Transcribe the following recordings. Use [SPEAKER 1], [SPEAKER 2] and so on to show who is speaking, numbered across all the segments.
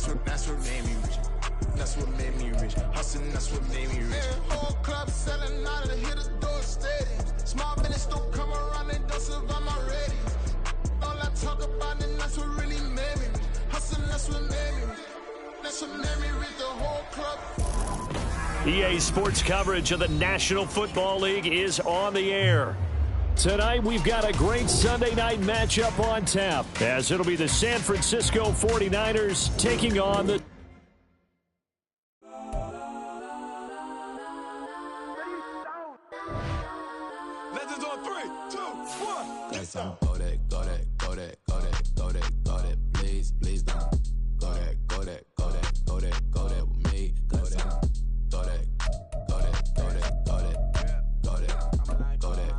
[SPEAKER 1] That's what made me rich. That's what made me rich. Hustling, that's what made me rich. Whole club selling out of hit the door stadiums. Small business don't come around and don't survive my ratings. All I talk about it, that's what really made me rich. Hustling, that's what made me rich. That's what made me rich. The whole club.
[SPEAKER 2] EA Sports coverage of the National Football League is on the air. Tonight, we've got a great Sunday night matchup on tap, as it'll be the San Francisco 49ers taking on the...
[SPEAKER 1] Legends on 3, 2, 1.
[SPEAKER 3] Let's go. Go that, go that, go that, go that, go that, go that. Please, please don't. Go that, go that, go that, go that, go that with me. Go that, go that, go that, go that, go that, go that, go that.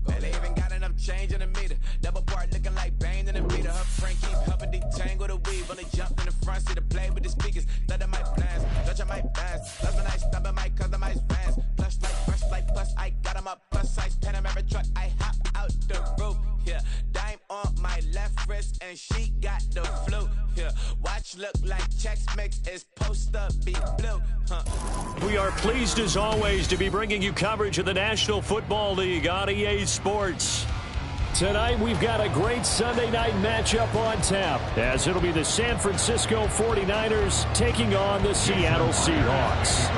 [SPEAKER 4] Man, they even got enough change in the meter. Double part looking like Bane in the meter. Her friend keep helping detangle the weave. Only jumped in the front seat to play with the speakers. Thought I might blast, touch I might pass. Last when I stop at my customize fans. Plush like brush like plus. I got him up plus size Panamera truck. I hop out the roof. Yeah, dime on my left wrist and she got the flu. Yeah, watch look like Chex Mix is post up be blue.
[SPEAKER 2] We are pleased as always to be bringing you coverage of the National Football League on EA Sports. Tonight we've got a great Sunday night matchup on tap, as it'll be the San Francisco 49ers taking on the Seattle Seahawks.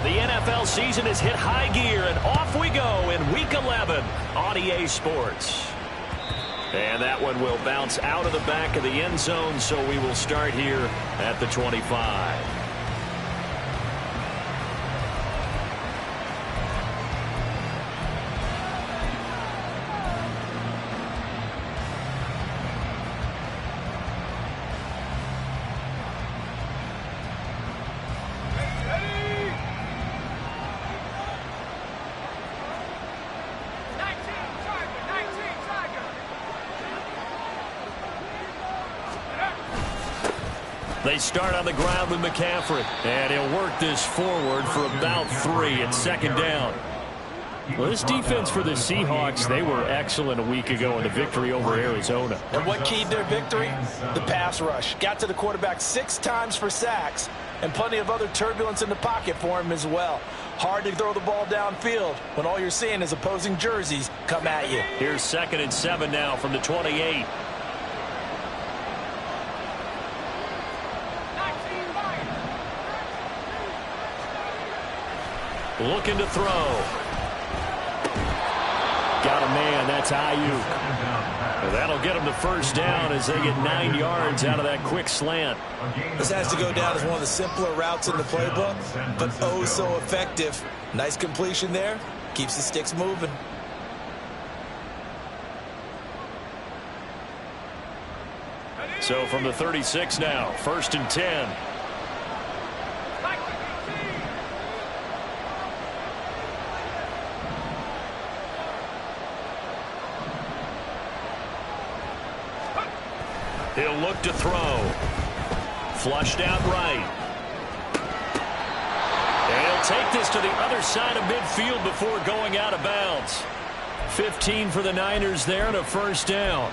[SPEAKER 2] The NFL season has hit high gear, and off we go in Week 11 on EA Sports. And that one will bounce out of the back of the end zone, so we will start here at the 25. They start on the ground with McCaffrey, and he'll work this forward for about 3 at second down. Well, this defense for the Seahawks, they were excellent a week ago in the victory over Arizona.
[SPEAKER 5] And what keyed their victory? The pass rush. Got to the quarterback 6 times for sacks, and plenty of other turbulence in the pocket for him as well. Hard to throw the ball downfield when all you're seeing is opposing jerseys come at you.
[SPEAKER 2] Here's 2nd and 7 now from the 28. Looking to throw. Got a man. That's Ayuk. Well, that'll get him the first down as they get 9 yards out of that quick slant.
[SPEAKER 5] This has to go down as one of the simpler routes in the playbook, but oh so effective. Nice completion there. Keeps the sticks moving.
[SPEAKER 2] So from the 36 now, 1st and 10. He'll look to throw. Flushed out right. And he'll take this to the other side of midfield before going out of bounds. 15 for the Niners there and a first down.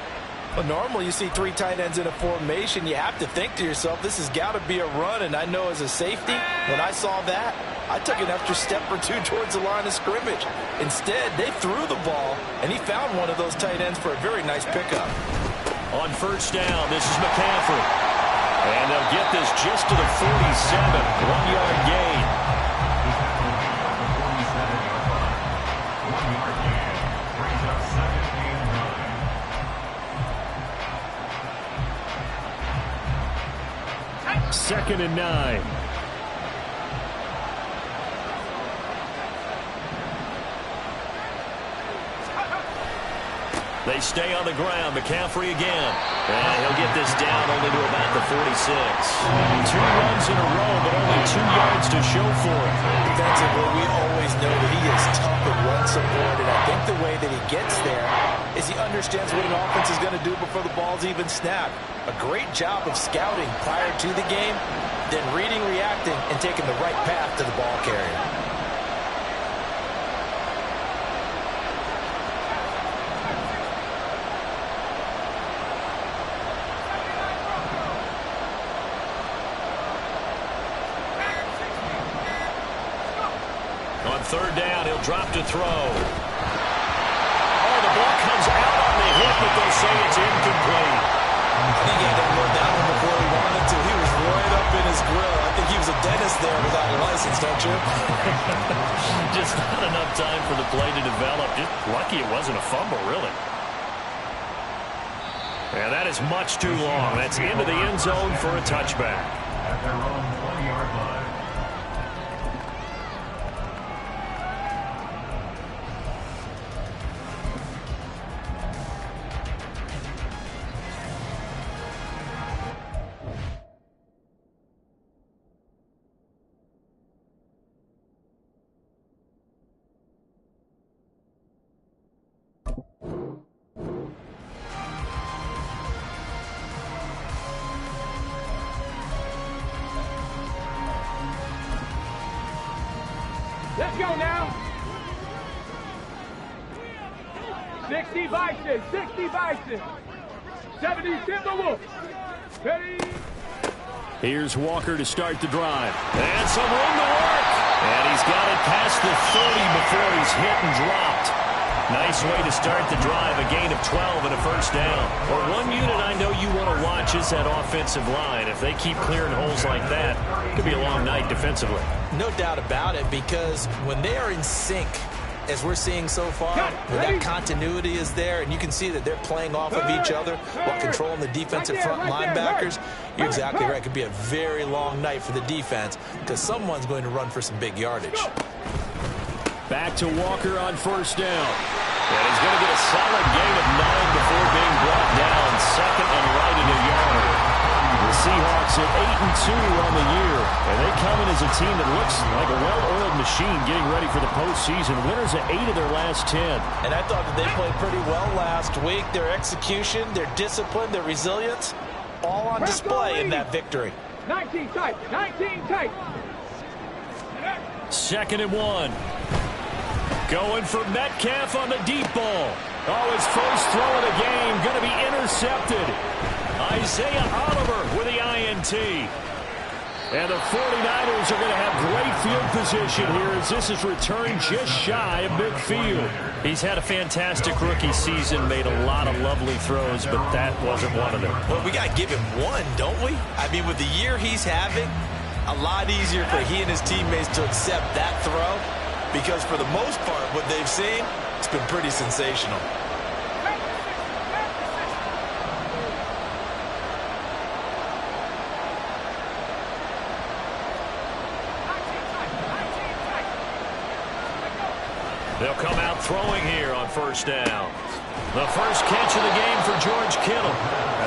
[SPEAKER 5] Well, normally you see 3 tight ends in a formation. You have to think to yourself, this has got to be a run. And I know as a safety, when I saw that, I took an extra step or 2 towards the line of scrimmage. Instead, they threw the ball, and he found one of those tight ends for a very nice pickup.
[SPEAKER 2] On first down, this is McCaffrey. And they'll get this just to the 47. 1-yard gain. Second and 9. They stay on the ground. McCaffrey again. And he'll get this down only to about the 46. 2 runs in a row, but only 2 yards to show for it.
[SPEAKER 5] Defensively, we always know that he is tough in run support, and I think the way that he gets there is he understands what an offense is going to do before the ball's even snapped. A great job of scouting prior to the game, then reading, reacting, and taking the right path to the ball carrier.
[SPEAKER 2] third down. He'll drop to throw. Oh, the ball comes out on the hit, but they'll say it's incomplete.
[SPEAKER 5] I think he had to run down him before he wanted to. He was right up in his grill. I think he was a dentist there without a license, don't you?
[SPEAKER 2] Just not enough time for the play to develop. Just lucky it wasn't a fumble, really. And that is much too long. That's into the end zone for a touchback.
[SPEAKER 6] At their own 20-yard line.
[SPEAKER 7] Let's go now. 60 Bison, 60 Bison. 70 Timberwolves. Ready?
[SPEAKER 2] Here's Walker to start the drive. And some room to work. And he's got it past the 30 before he's hit and dropped. Nice way to start the drive. A gain of 12 and a first down. Or one unit I know you want to watch is that offensive line. If they keep clearing holes like that, it could be a long night defensively.
[SPEAKER 5] No doubt about it, because when they are in sync, as we're seeing so far, when that continuity is there, and you can see that they're playing off of each other while controlling the defensive front linebackers, you're exactly right. It could be a very long night for the defense because someone's going to run for some big yardage.
[SPEAKER 2] Back to Walker on first down. And he's going to get a solid gain of 9 before being brought down. Second and right at a yard. The Seahawks at 8-2 on the year. And they come in as a team that looks like a well-oiled machine getting ready for the postseason. Winners at 8 of their last 10.
[SPEAKER 5] And I thought that they played pretty well last week. Their execution, their discipline, their resilience, all on display in that victory.
[SPEAKER 7] 19 tight, 19 tight.
[SPEAKER 2] Second and 1. Going for Metcalf on the deep ball. Oh, his first throw of the game going to be intercepted. Isaiah Oliver with the INT. And the 49ers are going to have great field position here as this is returned just shy of midfield. He's had a fantastic rookie season, made a lot of lovely throws, but that wasn't one of them.
[SPEAKER 5] Well, we got to give him one, don't we? I mean, with the year he's having, a lot easier for he and his teammates to accept that throw. Because for the most part, what they've seen, it's been pretty sensational.
[SPEAKER 2] They'll come out throwing here on first down. The first catch of the game for George Kittle.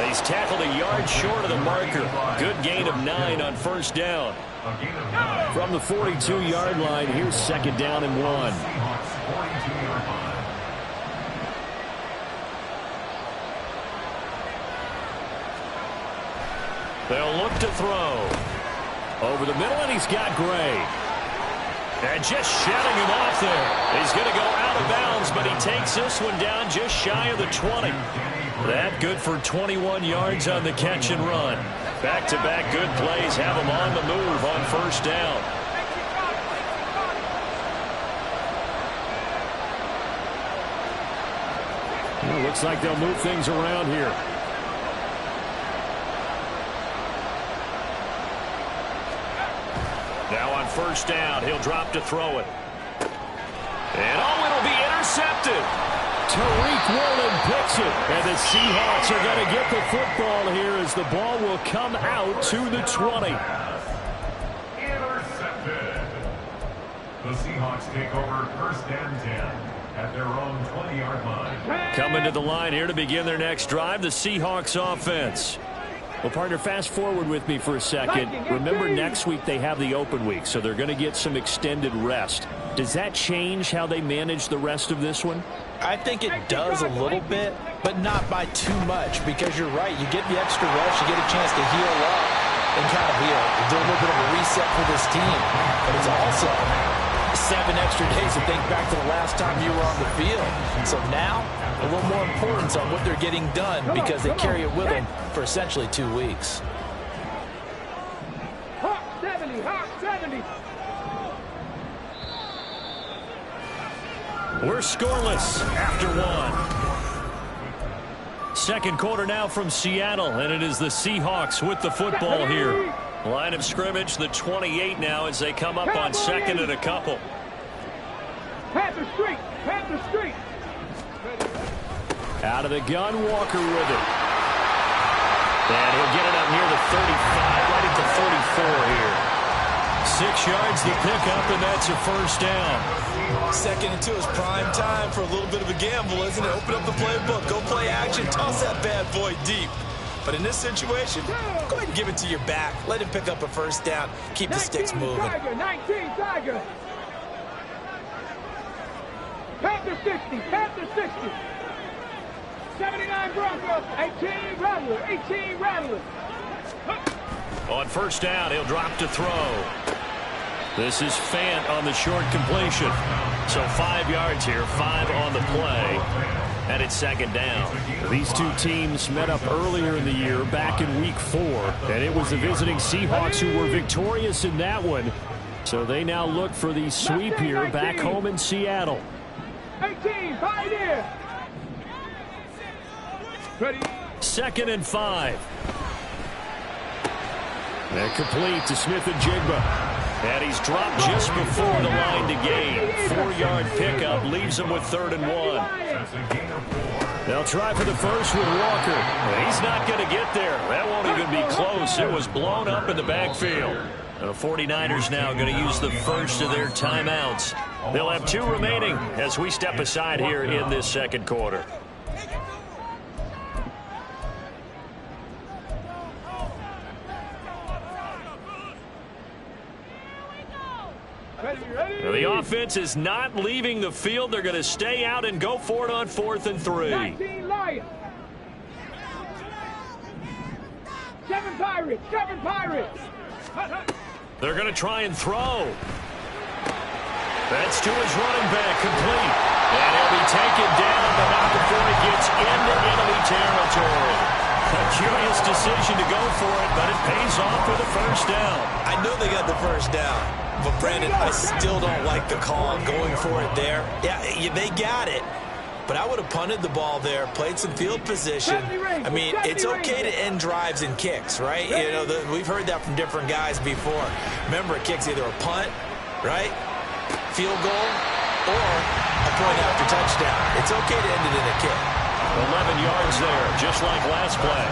[SPEAKER 2] He's tackled a yard short of the marker. Good gain of 9 on first down. From the 42-yard line, here's second down and 1. They'll look to throw. Over the middle, and he's got Gray. And just shutting him off there. He's going to go out of bounds, but he takes this one down just shy of the 20. That good for 21 yards on the catch and run. Back-to-back good plays have him on the move on first down. Well, looks like they'll move things around here. Now on first down, he'll drop to throw it. And oh, it'll be intercepted. Tariq Woolen picks it. And the Seahawks are going to get the football here as the ball will come out to the 20.
[SPEAKER 6] Intercepted. The Seahawks take over first and 10 at their own 20-yard line.
[SPEAKER 2] Coming to the line here to begin their next drive, the Seahawks offense. Well, partner, fast forward with me for a second. Remember, next week they have the open week, so they're going to get some extended rest. Does that change how they manage the rest of this one?
[SPEAKER 5] I think it does a little bit, but not by too much, because you're right. You get the extra rest, you get a chance to heal up and kind of do a little bit of a reset for this team. But it's also 7 extra days to think back to the last time you were on the field. So now, a little more importance on what they're getting done because they carry it with them for essentially 2 weeks.
[SPEAKER 7] Hawk 70, Hawk 70.
[SPEAKER 2] We're scoreless after one. Second quarter now from Seattle, and it is the Seahawks with the football here. Line of scrimmage, the 28 now as they come up on second and a couple.
[SPEAKER 7] Panther Street, Panther Street.
[SPEAKER 2] Out of the gun, Walker with it. And he'll get it up near the 35, right at the 44 here. 6 yards the pickup, and that's a first down.
[SPEAKER 5] Second and 2 is prime time for a little bit of a gamble, isn't it? Open up the playbook, go play action, toss that bad boy deep. But in this situation, go ahead and give it to your back. Let him pick up a first down. Keep the sticks moving.
[SPEAKER 7] Tiger, 19 Tiger. Panther 60, Panther 60. 79 Broncos, 18 Rattlers, 18 Rattlers.
[SPEAKER 2] On first down, he'll drop to throw. This is Fant on the short completion. So 5 yards here, 5 on the play. And it's second down. These two teams met up earlier in the year, back in week 4. And it was the visiting Seahawks who were victorious in that one. So they now look for the sweep here back home in Seattle.
[SPEAKER 7] 18, Pioneer. Ready.
[SPEAKER 2] 2nd and 5. And complete to Smith and Jigba. And he's dropped just before the line to gain. 4-yard pickup leaves him with 3rd and 1. They'll try for the first with Walker. He's not going to get there. That won't even be close. It was blown up in the backfield. The 49ers now going to use the first of their timeouts. They'll have 2 remaining as we step aside here in this second quarter. The offense is not leaving the field. They're going to stay out and go for it on 4th and 3.
[SPEAKER 7] 19 Lions. 7 Pirates, 7 Pirates.
[SPEAKER 2] They're going to try and throw. That's to his running back, complete. And he'll be taken down, but not before he gets into enemy territory. A curious decision to go for it, but it pays off with a first down.
[SPEAKER 5] I know they got the first down. But, Brandon, I still don't like the call on going for it there. Yeah, they got it. But I would have punted the ball there, played some field position. I mean, it's okay to end drives and kicks, right? You know, we've heard that from different guys before. Remember, a kick's either a punt, right, field goal, or a point after touchdown. It's okay to end it in a kick.
[SPEAKER 2] 11 yards there, just like last play.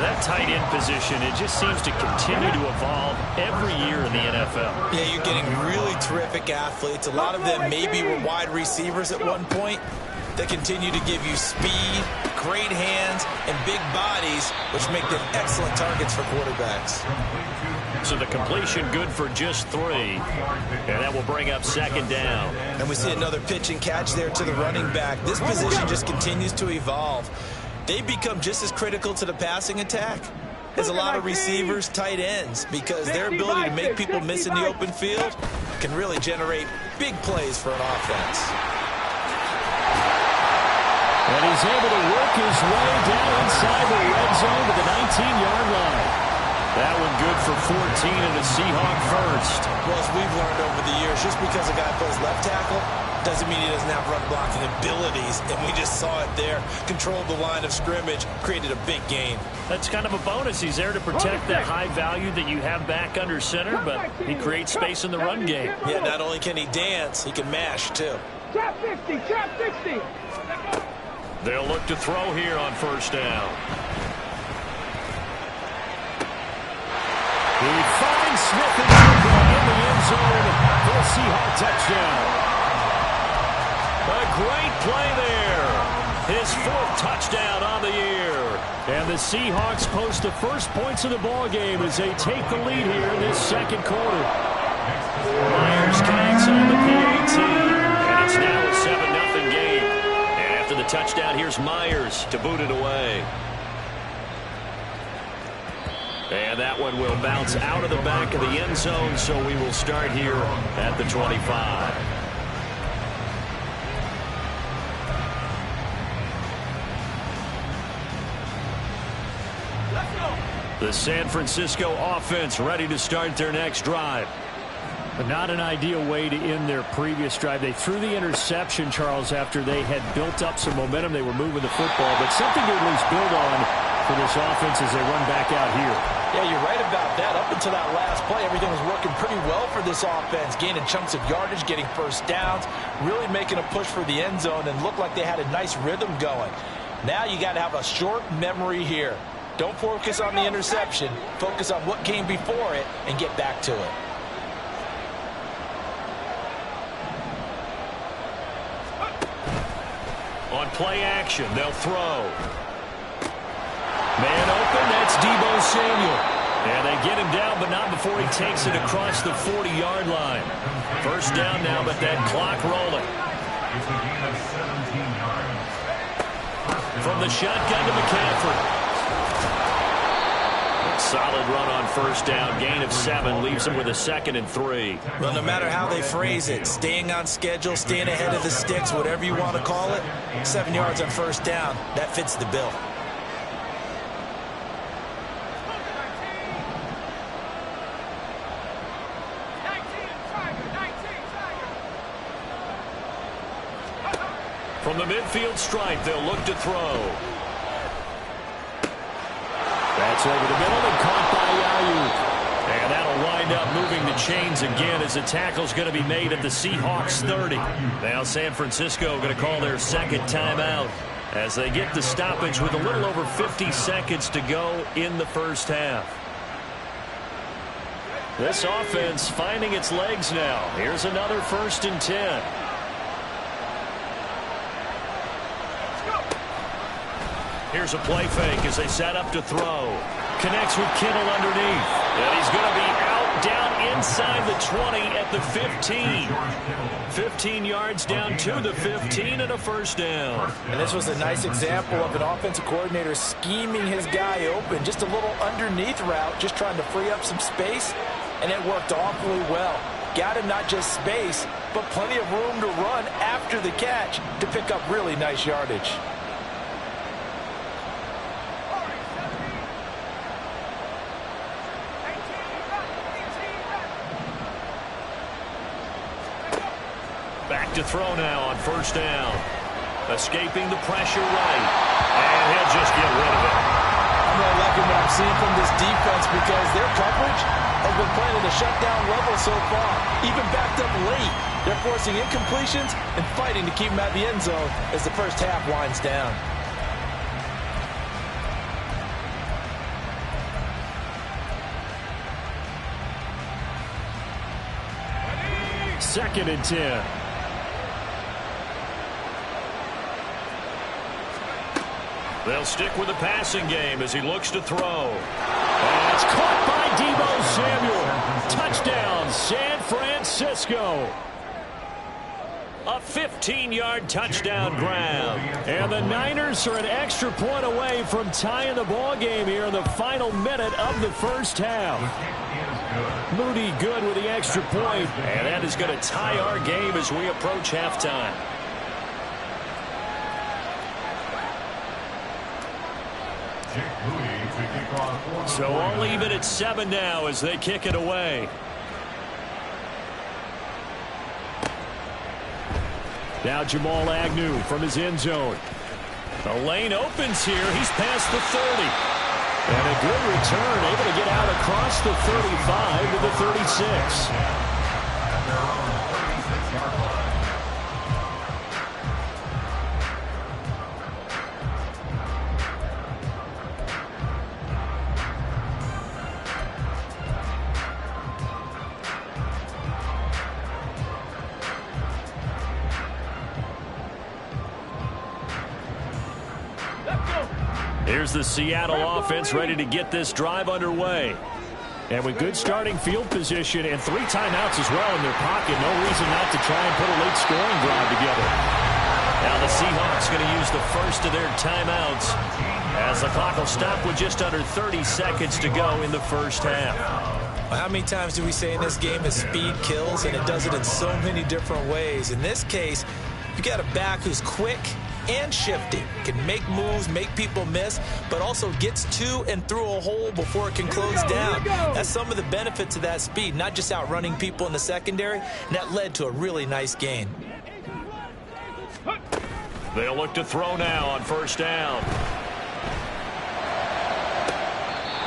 [SPEAKER 2] That tight end position, it just seems to continue to evolve every year in the NFL.
[SPEAKER 5] Yeah, you're getting really terrific athletes. A lot of them maybe were wide receivers at one point. They continue to give you speed, great hands, and big bodies, which make them excellent targets for quarterbacks.
[SPEAKER 2] So the completion good for just 3. And that will bring up second down.
[SPEAKER 5] And we see another pitch and catch there to the running back. This position just continues to evolve. They become just as critical to the passing attack as a lot of receivers, tight ends, because their ability to make people miss in the open field can really generate big plays for an offense.
[SPEAKER 2] And he's able to work his way down inside the red zone to the 19-yard line. That one good for 14 and a Seahawk first.
[SPEAKER 5] Well, as we've learned over the years, just because a guy plays left tackle doesn't mean he doesn't have run blocking abilities. And we just saw it there. Controlled the line of scrimmage, created a big gain.
[SPEAKER 2] That's kind of a bonus. He's there to protect that high value that you have back under center, but he creates space in the run game.
[SPEAKER 5] Yeah, not only can he dance, he can mash, too.
[SPEAKER 7] Trap 60, trap 60.
[SPEAKER 2] They'll look to throw here on first down. He finds Smith and Jigba in the end zone for a Seahawk touchdown. A great play there. His 4th touchdown on the year. And the Seahawks post the first points of the ball game as they take the lead here in this second quarter. Myers connects on the PAT. And it's now a 7-0 game. And after the touchdown, here's Myers to boot it away. And that one will bounce out of the back of the end zone, so we will start here at the 25. The San Francisco offense ready to start their next drive. But not an ideal way to end their previous drive. They threw the interception, Charles, after they had built up some momentum. They were moving the football, but something to at least build on for this offense as they run back out here.
[SPEAKER 5] Yeah, you're right about that. Up until that last play, everything was working pretty well for this offense, gaining chunks of yardage, getting first downs, really making a push for the end zone, and looked like they had a nice rhythm going. Now you got to have a short memory here. Don't focus on the interception. Focus on what came before it and get back to it.
[SPEAKER 2] On play action, they'll throw. Man open, that's Deebo Samuel. And they get him down, but not before he takes it across the 40-yard line. First down now, but that clock rolling.
[SPEAKER 6] It's a gain of 17 yards.
[SPEAKER 2] From the shotgun to McCaffrey. Solid run on first down. Gain of 7 leaves him with a 2nd and 3.
[SPEAKER 5] Well, no matter how they phrase it, staying on schedule, staying ahead of the sticks, whatever you want to call it, 7 yards on first down, that fits the bill.
[SPEAKER 2] From the midfield stripe, they'll look to throw. That's over the middle and caught by Ayuk. And that'll wind up moving the chains again as the tackle's going to be made at the Seahawks 30. Now San Francisco going to call their second timeout as they get the stoppage with a little over 50 seconds to go in the first half. This offense finding its legs now. Here's another 1st and 10. Here's a play fake as they set up to throw. Connects with Kittle underneath. And he's going to be out down inside the 20 at the 15. 15 yards down to the 15 and a first down.
[SPEAKER 5] And this was a nice example of an offensive coordinator scheming his guy open. Just a little underneath route, just trying to free up some space. And it worked awfully well. Got him not just space, but plenty of room to run after the catch to pick up really nice yardage.
[SPEAKER 2] Back to throw now on first down. Escaping the pressure right. And he'll just get rid of it.
[SPEAKER 5] I'm really liking what I'm seeing from this defense because their coverage has been playing at a shutdown level so far. Even backed up late, they're forcing incompletions and fighting to keep them at the end zone as the first half winds down.
[SPEAKER 2] Second and 10. They'll stick with the passing game as he looks to throw. And it's caught by Deebo Samuel. Touchdown, San Francisco. A 15-yard touchdown grab. And the Niners are an extra point away from tying the ball game here in the final minute of the first half. Moody good with the extra point. And that is going to tie our game as we approach halftime. So all even at 7 now as they kick it away. Now Jamal Agnew from his end zone. The lane opens here. He's past the 30. And a good return, able to get out across the 35 to the 36. Here's the Seattle offense ready to get this drive underway. And with good starting field position and 3 timeouts as well in their pocket, no reason not to try and put a late scoring drive together. Now the Seahawks going to use the first of their timeouts as the clock will stop with just under 30 seconds to go in the first half.
[SPEAKER 5] Well, how many times do we say in this game that speed kills, and it does it in so many different ways? In this case, you got a back who's quick, and shifty. Can make moves, make people miss, but also gets to and through a hole before it can close down. That's some of the benefits of that speed, not just outrunning people in the secondary, and that led to a really nice gain.
[SPEAKER 2] They'll look to throw now on first down.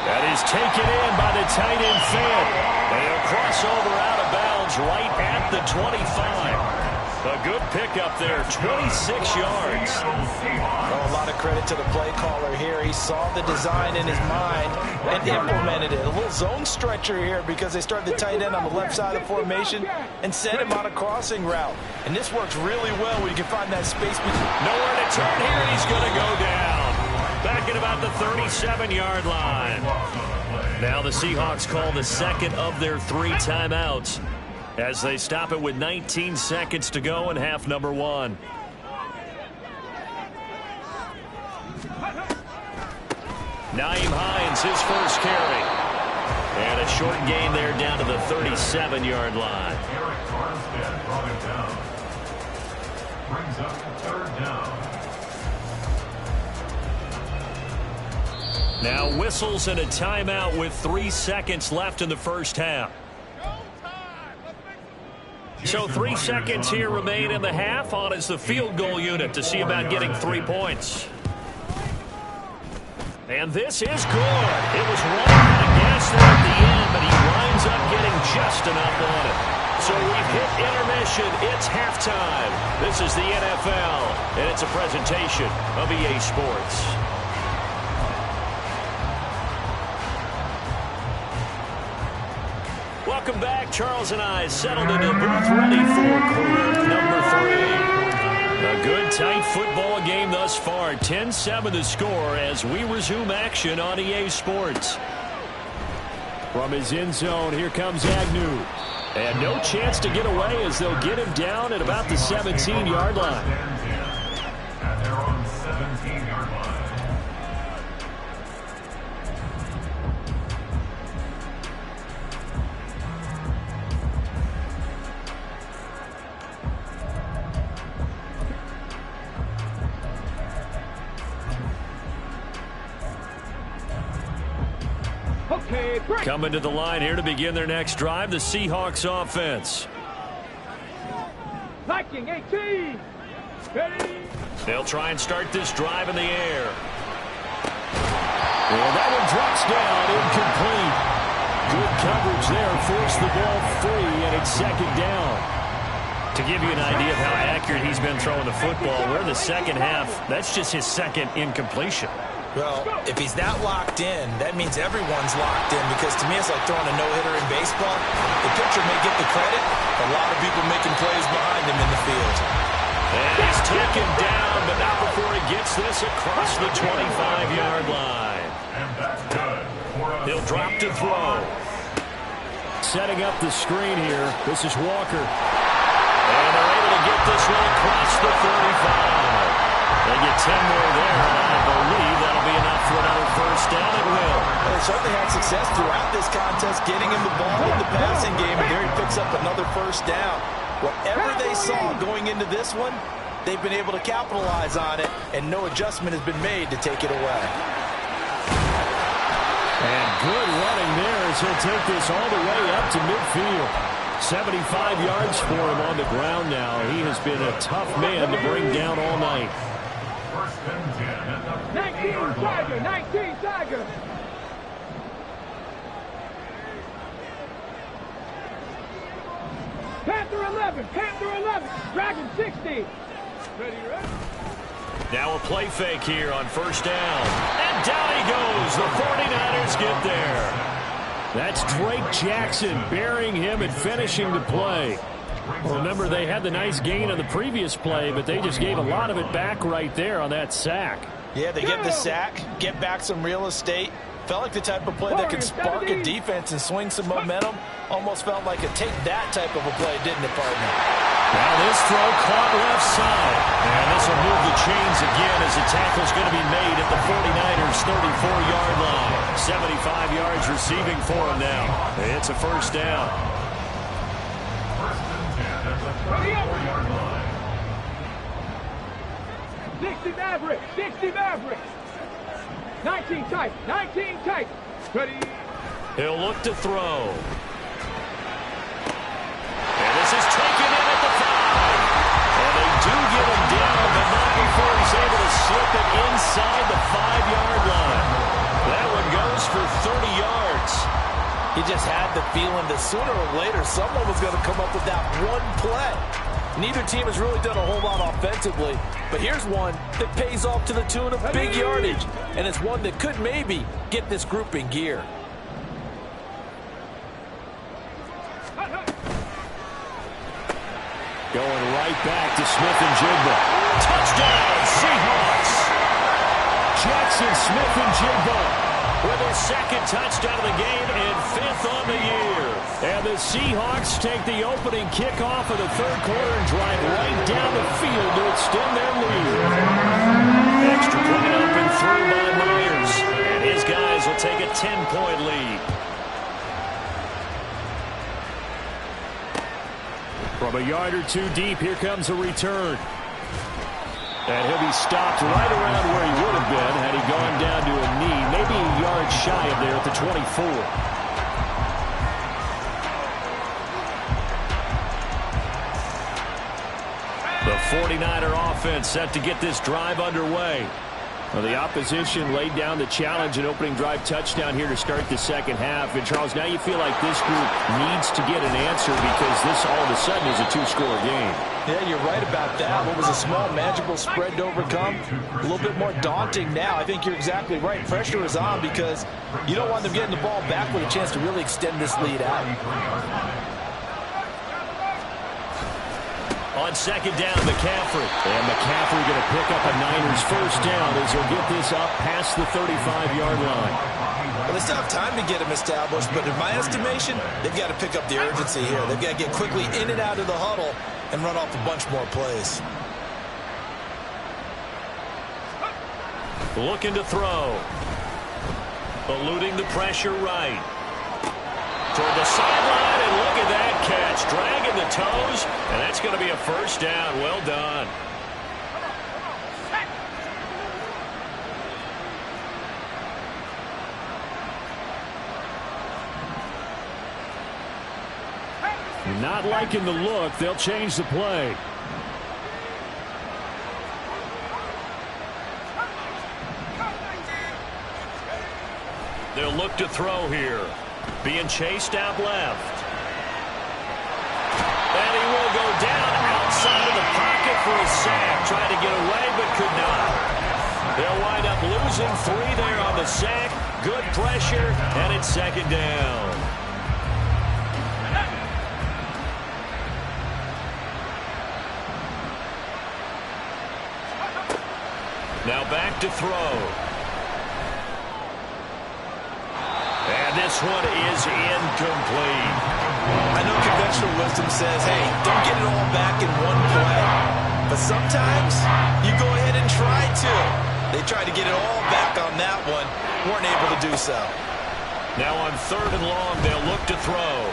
[SPEAKER 2] That is taken in by the tight end Fant. They'll cross over out of bounds right at the 25. A good pickup there, 26 yards.
[SPEAKER 5] Oh, a lot of credit to the play caller here. He saw the design in his mind and implemented it. A little zone stretcher here because they started the tight end on the left side of the formation and sent him on a crossing route. And this works really well when you can find that space.
[SPEAKER 2] Nowhere to turn here, and he's going to go down. Back at about the 37-yard line. Now the Seahawks call the second of their 3 timeouts as they stop it with 19 seconds to go in half number 1. Nyheim Hines, his first carry. And a short gain there down to the 37-yard line.
[SPEAKER 6] Eric Armstead brought it down. Brings up third down.
[SPEAKER 2] Now whistles and a timeout with 3 seconds left in the first half. So 3 seconds here remain in the half. On is the field goal unit to see about getting 3 points. And this is good. It was running out of gas there at the end, but he winds up getting just enough on it. So we've hit intermission. It's halftime. This is the NFL, and it's a presentation of EA Sports. Welcome back. Charles and I settled into booth ready for quarter number 3. A good, tight football game thus far. 10-7 the score as we resume action on EA Sports. From his end zone, here comes Agnew. And no chance to get away as they'll get him down at about the 17-yard line.
[SPEAKER 6] At their own 17-yard line.
[SPEAKER 2] Coming to the line here to begin their next drive, the Seahawks offense.
[SPEAKER 7] Liking 18. Ready.
[SPEAKER 2] They'll try and start this drive in the air. Well, that one drops down, incomplete. Good coverage there, forced the ball free, and it's second down. To give you an idea of how accurate he's been throwing the football, we're in the second half. That's just his second incompletion.
[SPEAKER 5] Well, if he's that locked in, that means everyone's locked in, because to me it's like throwing a no-hitter in baseball. The pitcher may get the credit, a lot of people making plays behind him in the field.
[SPEAKER 2] And he's taken down, but not before he gets this across the 25-yard line.
[SPEAKER 6] And that's good.
[SPEAKER 2] He'll drop to throw. Setting up the screen here, this is Walker. And they're able to get this one across the 35. They get 10 more there, and I believe that'll be enough for another first down. It will.
[SPEAKER 5] They certainly had success throughout this contest, getting him the ball in the passing game, and there he picks up another first down. Whatever they saw going into this one, they've been able to capitalize on it, and no adjustment has been made to take it away.
[SPEAKER 2] And good running there as he'll take this all the way up to midfield. 75 yards for him on the ground now. He has been a tough man to bring down all night.
[SPEAKER 7] 19 Tiger, 19 Tiger. Panther 11, Panther 11, Dragon 60. Ready, ready.
[SPEAKER 2] Now a play fake here on first down. And down he goes. The 49ers get there. That's Drake Jackson burying him and finishing the play. Well, remember, they had the nice gain on the previous play, but they just gave a lot of it back right there on that sack.
[SPEAKER 5] Yeah, they get the sack, get back some real estate. Felt like the type of play that could spark a defense and swing some momentum. Almost felt like a take that type of a play, didn't it, partner?
[SPEAKER 2] Now this throw caught left side. And this will move the chains again as the tackle's going to be made at the 49ers' 34-yard line. 75 yards receiving for him now. It's a first down.
[SPEAKER 6] First and 10 at the 34-yard line.
[SPEAKER 7] 60 Maverick. 60 Maverick. 19 tight. 19 tight. Ready.
[SPEAKER 2] He'll look to throw. And this is taken in at the 5. And they do get him down, but not before he's able to slip it inside the 5-yard line. That one goes for 30 yards.
[SPEAKER 5] He just had the feeling that sooner or later someone was going to come up with that one play. Neither team has really done a whole lot offensively, but here's one that pays off to the tune of big yardage, and it's one that could maybe get this group in gear.
[SPEAKER 2] Going right back to Smith-Njigba. Touchdown, Seahawks! Jackson Smith-Njigba with his second touchdown of the game and 5th on the year. And the Seahawks take the opening kickoff of the third quarter and drive right down the field to extend their lead. Extra point up and through by Myers. And his guys will take a 10-point lead. From a yard or two deep, here comes a return. And he'll be stopped right around where he would have been had he gone down to a knee, maybe a yard shy of there at the 24. The 49er offense set to get this drive underway. Well, the opposition laid down the challenge and opening drive touchdown here to start the second half. And, Charles, now you feel like this group needs to get an answer because this all of a sudden is a 2-score game.
[SPEAKER 5] Yeah, you're right about that. What was a small magical spread to overcome, a little bit more daunting now. I think you're exactly right. Pressure is on because you don't want them getting the ball back with a chance to really extend this lead out.
[SPEAKER 2] On second down, McCaffrey. And McCaffrey going to pick up a Niners first down as he'll get this up past the 35-yard line.
[SPEAKER 5] Well, they still have time to get him established, but in my estimation, they've got to pick up the urgency here. They've got to get quickly in and out of the huddle and run off a bunch more plays.
[SPEAKER 2] Looking to throw. Eluding the pressure right. Toward the sideline, and look at that catch. Dragging the toes, and that's going to be a first down. Well done. Not liking the look. They'll change the play. They'll look to throw here. Being chased out left. And he will go down outside of the pocket for a sack. Trying to get away, but could not. They'll wind up losing 3 there on the sack. Good pressure, and it's second down. Now back to throw. And this one is incomplete.
[SPEAKER 5] I know conventional wisdom says, hey, don't get it all back in one play. But sometimes you go ahead and try to. They tried to get it all back on that one. Weren't able to do so.
[SPEAKER 2] Now on 3rd and long, they'll look to throw.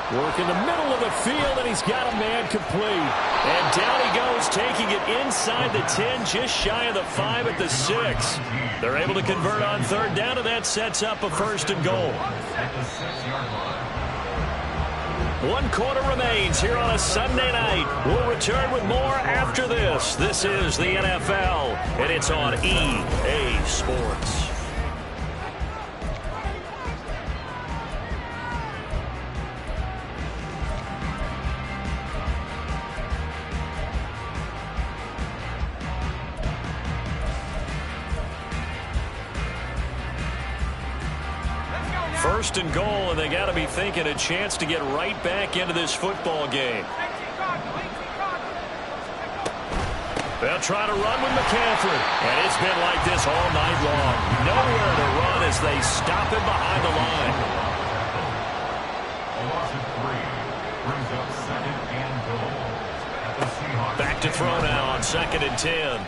[SPEAKER 2] Work in the middle of the field, and he's got a man complete. And down he goes, taking it inside the 10, just shy of the 5 at the 6. They're able to convert on 3rd down, and that sets up a 1st and goal. 1 quarter remains here on a Sunday night. We'll return with more after this. This is the NFL, and it's on EA Sports. First and goal, and they got to be thinking a chance to get right back into this football game. They'll try to run with McCaffrey, and it's been like this all night long. Nowhere to run as they stop him behind the line.
[SPEAKER 6] A loss of 3 brings up 2nd and goal at the Seahawks.
[SPEAKER 2] Back to throw now on 2nd and 10.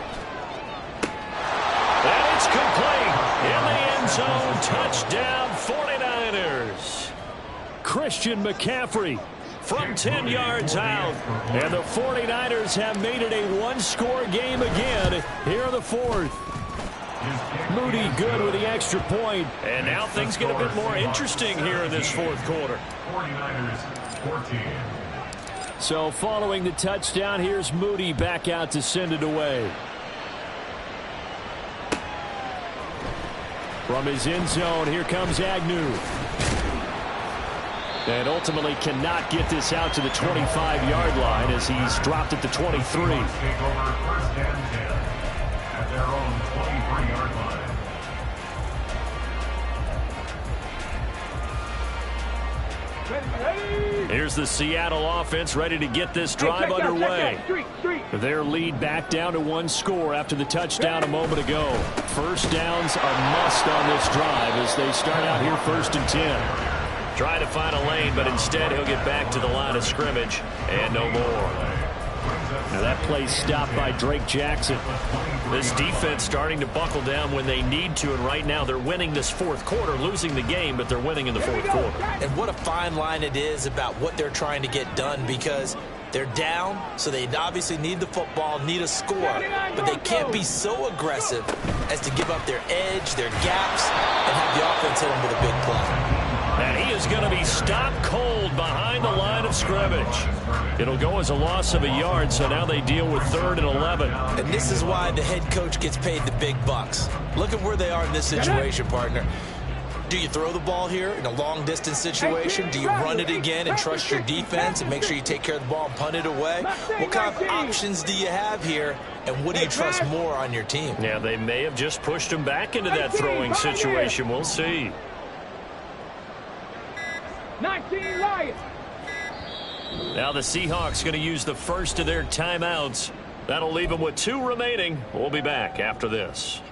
[SPEAKER 2] And it's complete in the end zone. Touchdown 49ers. Christian McCaffrey from 10 yards out. And the 49ers have made it a one-score game again here in the fourth. Moody good with the extra point. And now things get a bit more interesting here in this fourth quarter.
[SPEAKER 6] 49ers 14.
[SPEAKER 2] So following the touchdown, here's Moody back out to send it away. From his end zone, here comes Agnew. And ultimately cannot get this out to the 25-yard line as he's dropped at the 23.
[SPEAKER 6] Take over first and 10 at their own 23-yard line.
[SPEAKER 2] Here's the Seattle offense ready to get this drive underway. Their lead back down to one score after the touchdown a moment ago. First downs a must on this drive as they start out here first and 10. Try to find a lane, but instead he'll get back to the line of scrimmage and no more. Now that play stopped by Drake Jackson. This defense starting to buckle down when they need to, and right now they're winning this fourth quarter, losing the game, but they're winning in the fourth quarter.
[SPEAKER 5] And what a fine line it is about what they're trying to get done, because they're down, so they obviously need the football, need a score, but they can't be so aggressive as to give up their edge, their gaps, and have the offense hit them with a big play.
[SPEAKER 2] And he is going to be stopped cold behind the line of scrimmage. It'll go as a loss of a yard, so now they deal with 3rd and 11.
[SPEAKER 5] And this is why the head coach gets paid the big bucks. Look at where they are in this situation, partner. Do you throw the ball here in a long-distance situation? Do you run it again and trust your defense and make sure you take care of the ball and punt it away? What kind of options do you have here, and what do you trust more on your team?
[SPEAKER 2] Yeah, they may have just pushed him back into that throwing situation. We'll see.
[SPEAKER 7] 19 Lions.
[SPEAKER 2] Now the Seahawks going to use the first of their timeouts. That'll leave them with 2 remaining. We'll be back after this.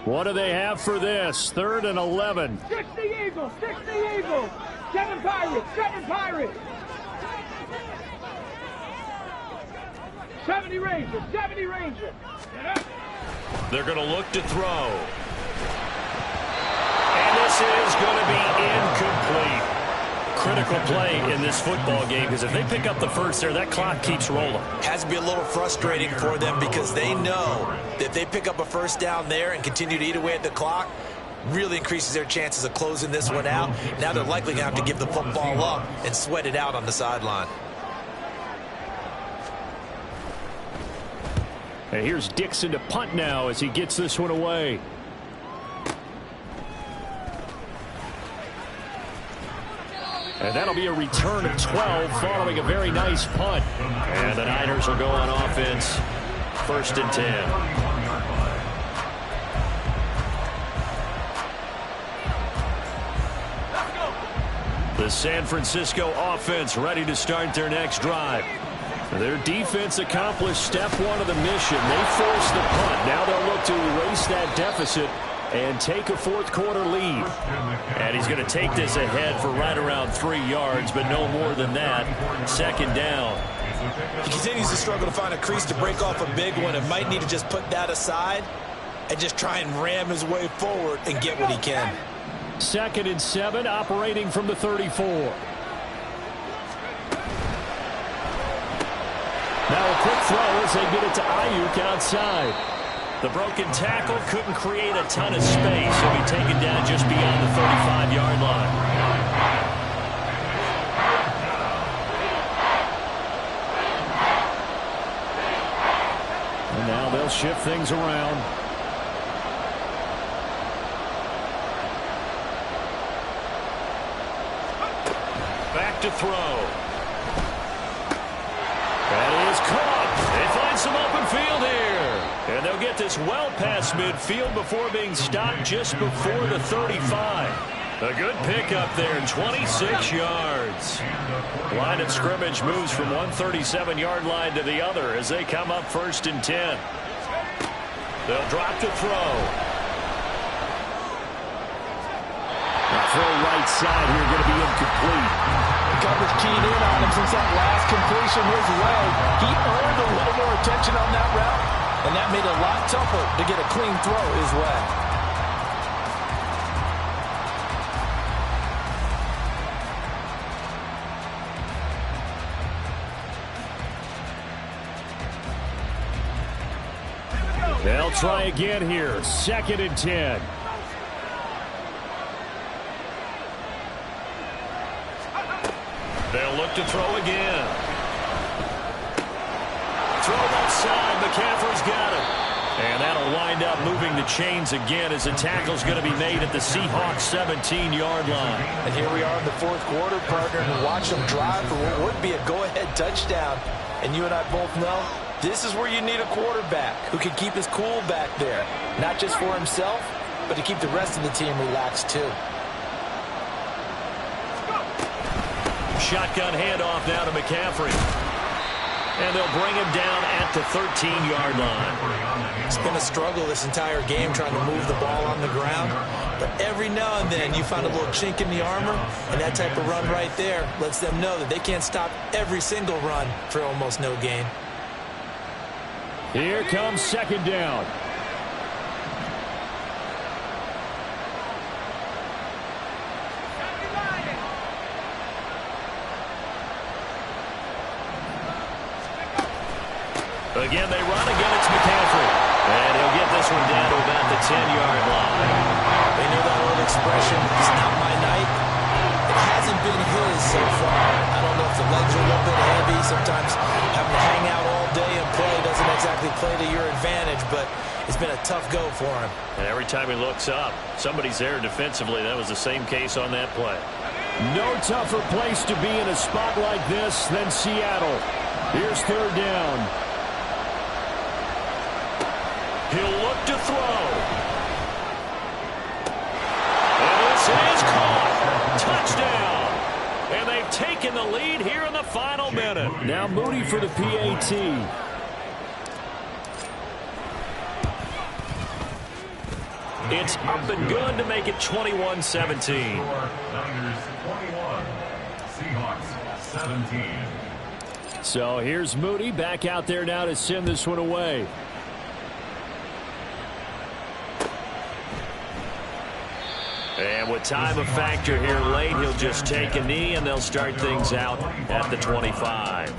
[SPEAKER 2] What do they have for this? 3rd and 11.
[SPEAKER 7] 60 Eagles, 60 Eagles. 7 Pirates, 7 Pirates. 70 Rangers, 70 Rangers.
[SPEAKER 2] They're going to look to throw. And this is going to be incomplete. Critical play in this football game, because if they pick up the first there, that clock keeps rolling.
[SPEAKER 5] Has to be a little frustrating for them, because they know that if they pick up a first down there and continue to eat away at the clock, really increases their chances of closing this one out. Now they're likely going to have to give the football up and sweat it out on the sideline.
[SPEAKER 2] And here's Dixon to punt now as he gets this one away. And that'll be a return of 12 following a very nice punt. And the Niners will go on offense. 1st and 10. The San Francisco offense ready to start their next drive. Their defense accomplished step 1 of the mission. They forced the punt. Now they'll look to erase that deficit and take a fourth quarter lead. And he's going to take this ahead for right around 3 yards, but no more than that. 2nd down.
[SPEAKER 5] He continues to struggle to find a crease to break off a big one, and might need to just put that aside and just try and ram his way forward and get what he can.
[SPEAKER 2] 2nd and 7, operating from the 34. Now a quick throw as they get it to Ayuk outside. The broken tackle couldn't create a ton of space. He'll be taken down just beyond the 35-yard line. And now they'll shift things around. Back to throw. That is caught. They find some open field here. And they'll get this well past midfield before being stopped just before the 35. A good pickup there, 26 yards. Line of scrimmage moves from one 37-yard line to the other as they come up 1st and 10. They'll drop to throw. The throw right side here going to be incomplete.
[SPEAKER 5] Coverage keyed in on him since that last completion his way. He earned a little more attention on that route, and that made it a lot tougher to get a clean throw his way.
[SPEAKER 2] They'll try again here. 2nd and 10. They'll look to throw again. Throw left side. McCaffrey's got it. And that'll wind up moving the chains again as the tackle's going to be made at the Seahawks 17-yard line.
[SPEAKER 5] And here we are in the 4th quarter, partner, and watch them drive for what would be a go-ahead touchdown. And you and I both know this is where you need a quarterback who can keep his cool back there. Not just for himself, but to keep the rest of the team relaxed too.
[SPEAKER 2] Shotgun handoff now to McCaffrey. And they'll bring him down at the 13-yard line.
[SPEAKER 5] It's been a struggle this entire game trying to move the ball on the ground. But every now and then you find a little chink in the armor, and that type of run right there lets them know that they can't stop every single run for almost no gain.
[SPEAKER 2] Here comes 2nd down. Again, they run. Again, it's McCaffrey. And he'll get this one down to about the 10-yard line.
[SPEAKER 5] They know that old expression, it's not my night. It hasn't been his so far. I don't know if the legs are a little bit heavy. Sometimes having to hang out all day and play doesn't exactly play to your advantage, but it's been a tough go for him.
[SPEAKER 2] And every time he looks up, somebody's there defensively. That was the same case on that play. No tougher place to be in a spot like this than Seattle. Here's 3rd down. He'll look to throw. And this is caught. Touchdown. And they've taken the lead here in the final minute. Now Moody for the PAT. It's up and good to make it 21-17.
[SPEAKER 6] Niners 21, Seahawks 17.
[SPEAKER 2] So here's Moody back out there now to send this one away. And with time a factor here late, he'll just take a knee and they'll start things out at the 25.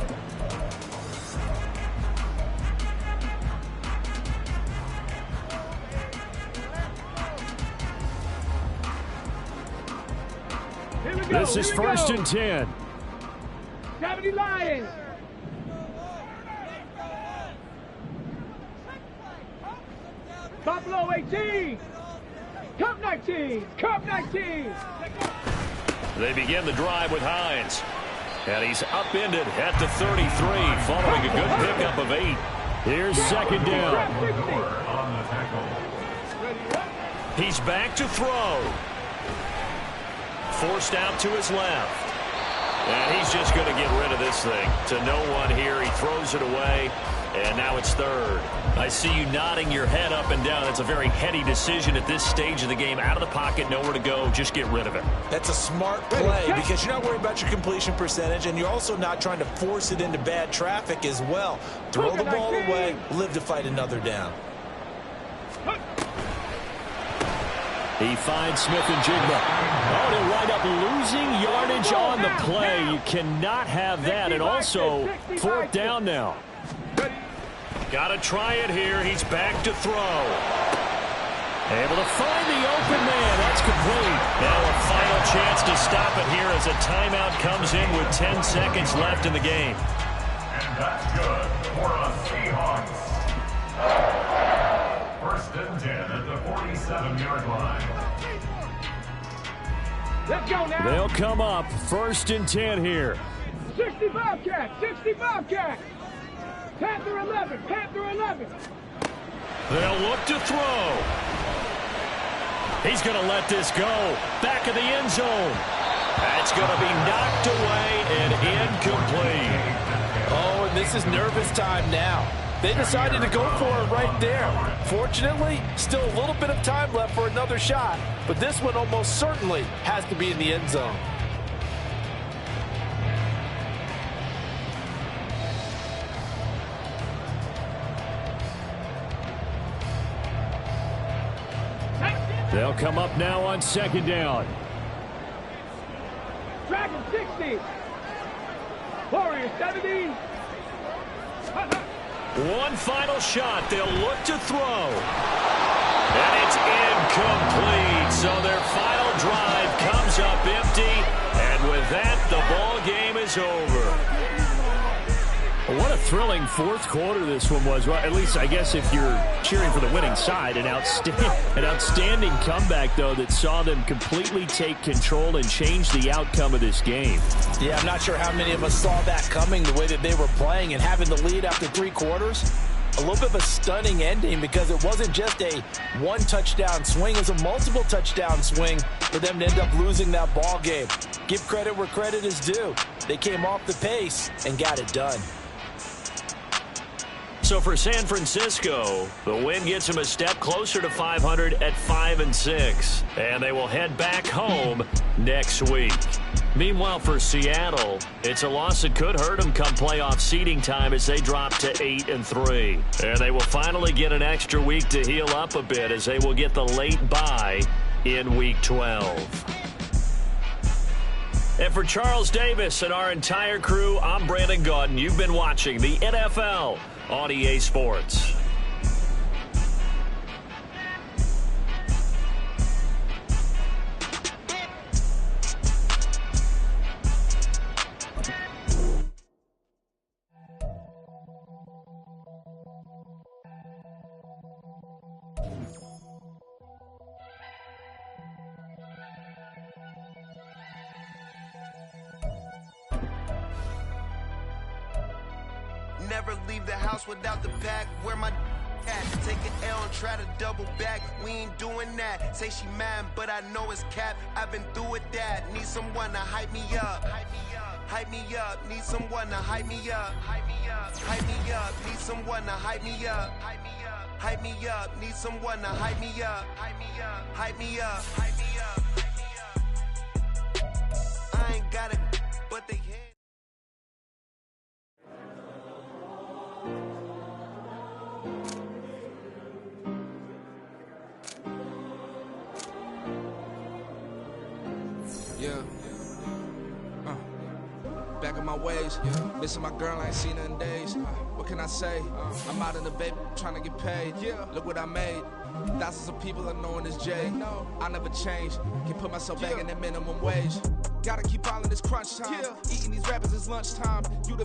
[SPEAKER 2] This is 1st and 10.
[SPEAKER 7] 70 Lions. Buffalo 18. Cup 19. Cup 19.
[SPEAKER 2] They begin the drive with Hines. And he's upended at the 33, following a good pickup of 8. Here's 2nd down. He's back to throw. Forced out to his left. And he's just going to get rid of this thing. To no one here. He throws it away. And now it's 3rd. I see you nodding your head up and down. That's a very heady decision at this stage of the game. Out of the pocket, nowhere to go. Just get rid of it.
[SPEAKER 5] That's a smart play because you're not worried about your completion percentage, and you're also not trying to force it into bad traffic as well. Throw the ball away, live to fight another down.
[SPEAKER 2] He finds Smith and Jigba. Oh, he'll wind up losing yardage on the play. You cannot have that. And also, 4th down now. Got to try it here. He's back to throw. Able to find the open man. That's complete. Now a final chance to stop it here as a timeout comes in with 10 seconds left in the game.
[SPEAKER 6] And that's good for the Seahawks. 1st and 10 at the 47-yard line.
[SPEAKER 7] Let's go now.
[SPEAKER 2] They'll come up 1st and 10 here.
[SPEAKER 7] 60 Bobcat. 60 Bobcat. Panther 11. Panther 11.
[SPEAKER 2] They'll look to throw. He's going to let this go. Back of the end zone. That's going to be knocked away and incomplete.
[SPEAKER 5] Oh, and this is nervous time now. They decided to go for it right there. Fortunately, still a little bit of time left for another shot, but this one almost certainly has to be in the end zone.
[SPEAKER 2] They'll come up now on second down.
[SPEAKER 7] Dragon 60. Warriors 70.
[SPEAKER 2] One final shot. They'll look to throw. And it's incomplete. So their final drive comes up empty. And with that, the ball game is over. What a thrilling fourth quarter this one was. Well, at least, I guess, if you're cheering for the winning side. An outstanding comeback, though, that saw them completely take control and change the outcome of this game.
[SPEAKER 5] Yeah, I'm not sure how many of us saw that coming, the way that they were playing and having the lead after 3 quarters. A little bit of a stunning ending because it wasn't just a one-touchdown swing. It was a multiple touchdown swing for them to end up losing that ball game. Give credit where credit is due. They came off the pace and got it done.
[SPEAKER 2] So for San Francisco, the win gets them a step closer to 500 at 5-6. And they will head back home next week. Meanwhile, for Seattle, it's a loss that could hurt them come playoff seeding time as they drop to 8-3. And they will finally get an extra week to heal up a bit as they will get the late bye in Week 12. And for Charles Davis and our entire crew, I'm Brandon Gaudin. You've been watching the NFL on EA Sports.
[SPEAKER 1] Never leave the house without the pack. Where my at? Take an L and try to double back. We ain't doing that. Say she mad, but I know it's cap. I've been through with that. Need someone to hype me up. Hype me up. Need someone to hype me up. Hype me up. Hype me up. Need someone to hype me up. Hype me up. Hype me up. Need someone to hype me up. Hype me up. Hype me up. Hype me up. Hype me up. I ain't got it, but they can.
[SPEAKER 8] Yeah. Back in my ways. Missing my girl, I ain't seen her in days. What can I say? I'm out in the baby trying to get paid. Look what I made. Thousands of people are knowing this Jay. I never change. Can put myself back in the minimum wage. Gotta keep all in this crunch time. Eating these rappers is lunchtime. You the